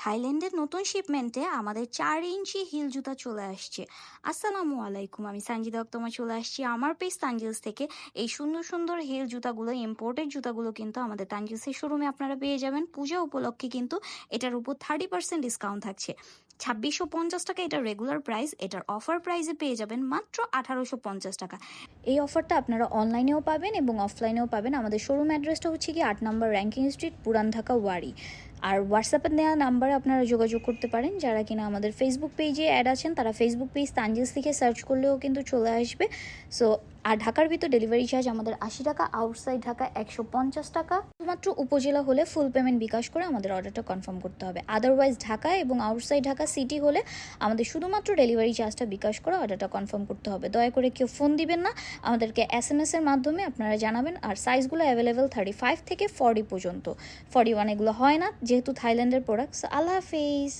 থাইল্যান্ডের নতুন শিপমেন্টে আমাদের 4 ইঞ্চি হিল জুতা চলে আসছে। আসসালামু আলাইকুম, আমি সানজিদা আক্তার চলে আসছি আমার পেজ তানজিলস থেকে। এই সুন্দর সুন্দর হিল জুতাগুলো, ইম্পোর্টেড জুতাগুলো কিন্তু আমাদের তানজিলসের শোরুমে আপনারা পেয়ে যাবেন। পূজা উপলক্ষে কিন্তু এটার উপর 30% ডিসকাউন্ট থাকছে। 2650 টাকা এটার রেগুলার প্রাইস, এটার অফার প্রাইসে পেয়ে যাবেন মাত্র 1850 টাকা। এই অফারটা আপনারা অনলাইনেও পাবেন এবং অফলাইনেও পাবেন। আমাদের শোরুম অ্যাড্রেসটা হচ্ছে কি 8 নম্বর র্যাঙ্কিং স্ট্রিট, পুরান ঢাকা, ওয়ারি। আর হোয়াটসঅ্যাপে দেওয়া নাম্বারে আপনারা যোগাযোগ করতে পারেন। যারা কিনা আমাদের ফেসবুক পেজে অ্যাড আছেন তারা ফেসবুক পেজ তানজিলস লিখে সার্চ করলেও কিন্তু চলে আসবে। সো আর ঢাকার ভিতর ডেলিভারি চার্জ আমাদের 80 টাকা, আউটসাইড ঢাকা 150 টাকা। শুধুমাত্র উপজেলা হলে ফুল পেমেন্ট বিকাশ করে আমাদের অর্ডারটা কনফার্ম করতে হবে। আদারওয়াইজ ঢাকা এবং আউটসাইড ঢাকা সিটি হলে আমাদের শুধুমাত্র ডেলিভারি চার্জটা বিকাশ করে অর্ডারটা কনফার্ম করতে হবে। দয়া করে কেউ ফোন দিবেন না, আমাদেরকে SMS এর মাধ্যমে আপনারা জানাবেন। আর সাইজগুলো অ্যাভেলেবেল 35 থেকে 40 পর্যন্ত, 41 এগুলো হয় না যেহেতু থাইল্যান্ডের প্রোডাক্টস। আল্লাহ হাফিজ।